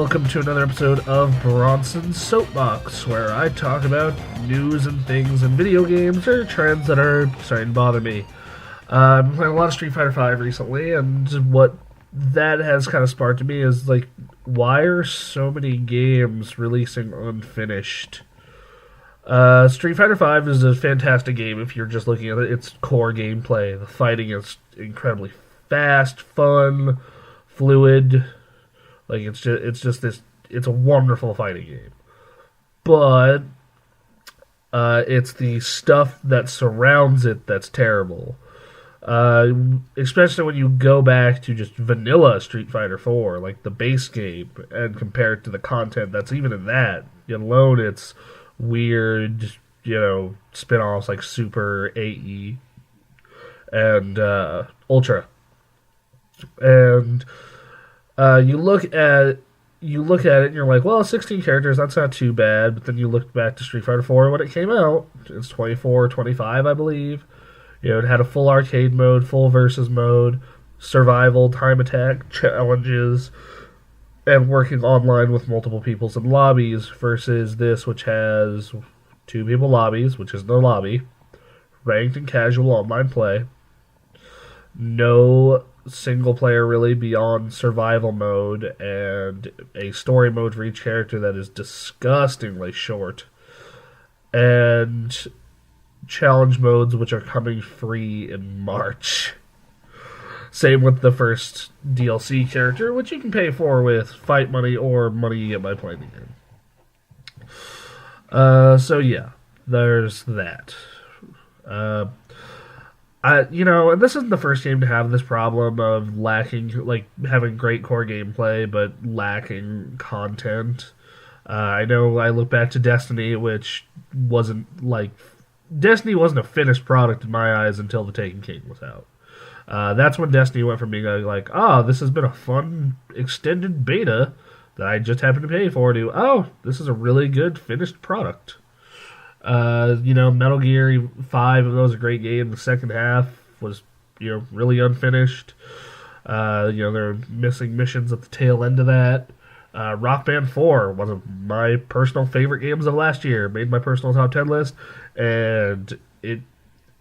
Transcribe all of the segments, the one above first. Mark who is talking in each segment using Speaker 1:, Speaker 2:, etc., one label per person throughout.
Speaker 1: welcome to another episode of Bronson's Soapbox, where I talk about news and things in video games or trends that are starting to bother me. I've been playing a lot of Street Fighter V recently, and what that has kind of sparked in me is, like, why are so many games releasing unfinished? Street Fighter V is a fantastic game if you're just looking at its core gameplay. The fighting is incredibly fast, fun, fluid. Like, it's a wonderful fighting game. But, it's the stuff that surrounds it that's terrible. Especially when you go back to just vanilla Street Fighter 4, like the base game, and compare it to the content that's even in that, let alone its weird, spin-offs like Super, AE, and, Ultra. And you look at it and you're like, well, 16 characters, that's not too bad. But then you look back to Street Fighter 4 when it came out. It's 24, 25, I believe. It had a full arcade mode, full versus mode, survival, time attack, challenges, and working online with multiple peoples in lobbies versus this, which has 2 people lobbies, which is no lobby, ranked and casual online play, no single player really beyond survival mode, and a story mode for each character that is disgustingly short, and challenge modes which are coming free in March. Same with the first DLC character, which you can pay for with fight money or money you get by playing the game. So yeah, there's that. And this isn't the first game to have this problem of lacking, like, having great core gameplay, but lacking content. I know I look back to Destiny, which Destiny wasn't a finished product in my eyes until The Taken King was out. That's when Destiny went from being like, this has been a fun extended beta that I just happened to pay for, to, this is a really good finished product. Metal Gear 5, that was a great game. The second half was, really unfinished. They're missing missions at the tail end of that. Rock Band 4, one of my personal favorite games of last year, made my personal top 10 list, and it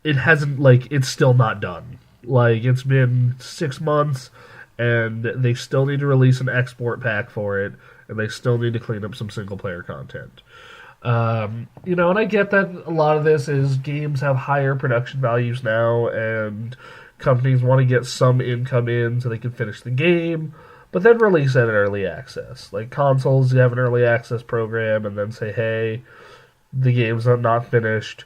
Speaker 1: hasn't, it's still not done. It's been 6 months, and they still need to release an export pack for it, and they still need to clean up some single-player content. And I get that a lot of this is games have higher production values now, and companies want to get some income in so they can finish the game, but then release it in early access. Like consoles, you have an early access program, and then say, hey, the game's not finished,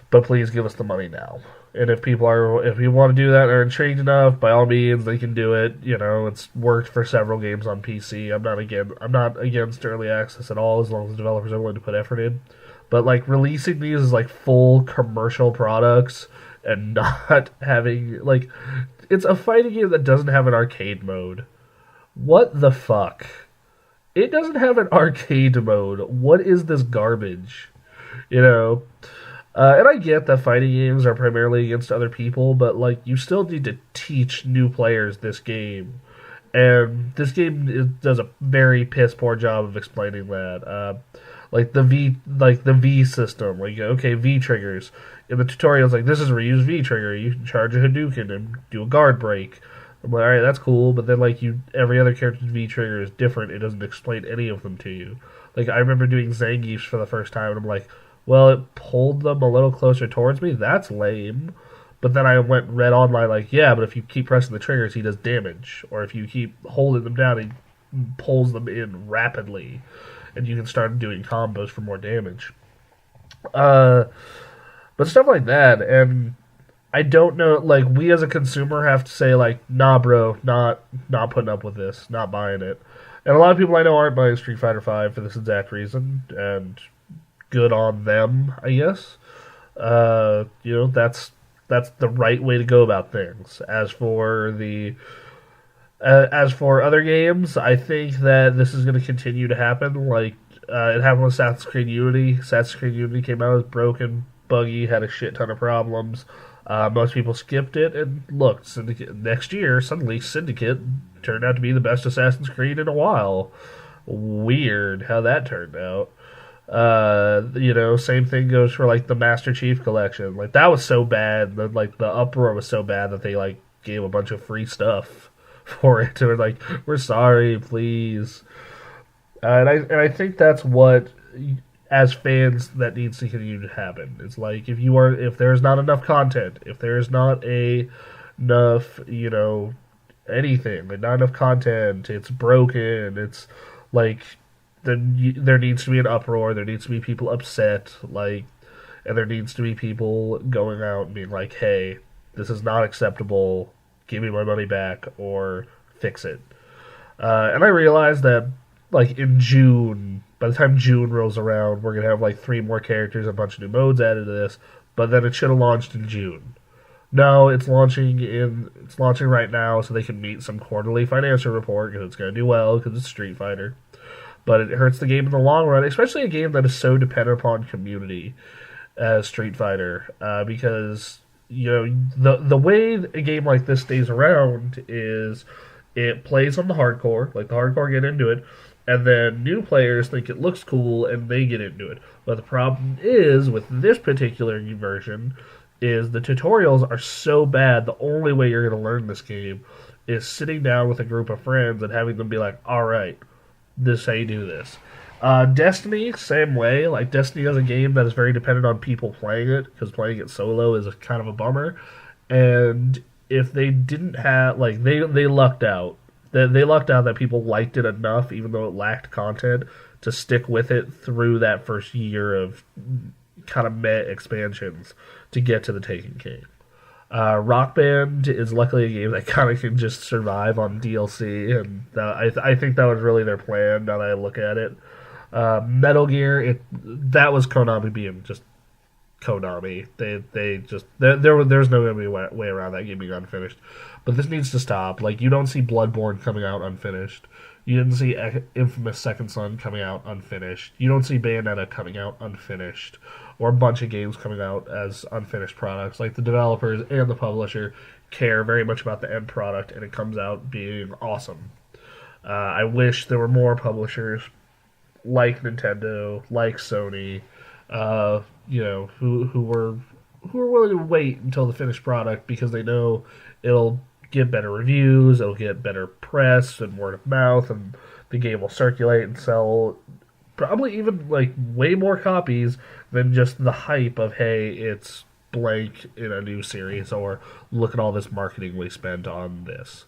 Speaker 1: but please give us the money now. And if you want to do that and are intrigued enough, by all means, they can do it. It's worked for several games on PC. I'm not against early access at all, as long as the developers are willing to put effort in. But releasing these as full commercial products and not having it's a fighting game that doesn't have an arcade mode. What the fuck? It doesn't have an arcade mode. What is this garbage? And I get that fighting games are primarily against other people, but, you still need to teach new players this game. And this game does a very piss-poor job of explaining that. The V system. V triggers. In the tutorials, this is a reused V trigger. You can charge a Hadouken and do a guard break. I'm like, alright, that's cool, but then, every other character's V trigger is different. It doesn't explain any of them to you. I remember doing Zangief's for the first time, and I'm like, well, it pulled them a little closer towards me. That's lame. But then I read online but if you keep pressing the triggers, he does damage. Or if you keep holding them down, he pulls them in rapidly. And you can start doing combos for more damage. But stuff like that. And I don't know, we as a consumer have to say, nah, bro, not putting up with this. Not buying it. And a lot of people I know aren't buying Street Fighter V for this exact reason. And good on them, I guess. That's the right way to go about things. As for other games, I think that this is going to continue to happen. It happened with Assassin's Creed Unity. Assassin's Creed Unity came out as broken, buggy, had a shit ton of problems. Most people skipped it, and look, Syndicate, next year, suddenly Syndicate turned out to be the best Assassin's Creed in a while. weird how that turned out. Same thing goes for like the Master Chief collection. Like that was so bad that like the uproar was so bad that they like gave a bunch of free stuff for it. And like, we're sorry, please. And I think that's what, as fans, that needs to continue to happen. It's like if there's not enough content, if there's not enough, anything, like not enough content, it's broken. It's like then there needs to be an uproar. There needs to be people upset, like, and there needs to be people going out and being like, "Hey, this is not acceptable. Give me my money back or fix it." And I realized that, like, in June, by the time June rolls around, we're gonna have like 3 more characters, a bunch of new modes added to this. But then it should have launched in June. No, it's launching right now, so they can meet some quarterly financial report because it's gonna do well because it's Street Fighter. But it hurts the game in the long run, especially a game that is so dependent upon community as Street Fighter, because the way a game like this stays around is it plays on the hardcore, like the hardcore get into it, and then new players think it looks cool and they get into it. But the problem is with this particular version is the tutorials are so bad. The only way you're going to learn this game is sitting down with a group of friends and having them be like, "All right, this is how you do this." Destiny, same way. Like, Destiny is a game that is very dependent on people playing it, because playing it solo is a kind of a bummer. And if they didn't have, like, they lucked out. They lucked out that people liked it enough, even though it lacked content, to stick with it through that first year of kind of meh expansions to get to the Taken King. Rock Band is luckily a game that kind of can just survive on DLC, and I think that was really their plan. Now that I look at it, Metal Gear, that was Konami being just Konami. There's no way around that game being unfinished. But this needs to stop. Like, you don't see Bloodborne coming out unfinished. You didn't see Infamous Second Son coming out unfinished. You don't see Bayonetta coming out unfinished, or a bunch of games coming out as unfinished products. Like, the developers and the publisher care very much about the end product, and it comes out being awesome. I wish there were more publishers like Nintendo, like Sony, who were willing to wait until the finished product because they know it'll get better reviews, it'll get better press and word of mouth, and the game will circulate and sell probably even like way more copies than just the hype of, hey, it's blank in a new series, or look at all this marketing we spent on this.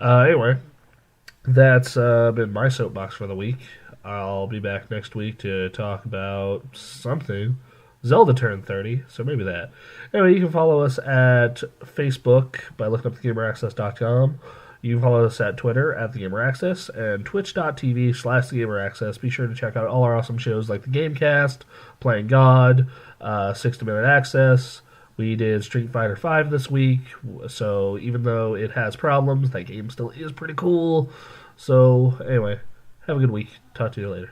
Speaker 1: Anyway, that's been my soapbox for the week. I'll be back next week to talk about something. Zelda turned 30, so maybe that. Anyway, you can follow us at Facebook by looking up thegameraccess.com. You can follow us at Twitter at thegameraccess and twitch.tv/thegameraccess. Be sure to check out all our awesome shows like the Gamecast, Playing God, 60-Minute Access. We did Street Fighter V this week, so even though it has problems, that game still is pretty cool. So, anyway, have a good week. Talk to you later.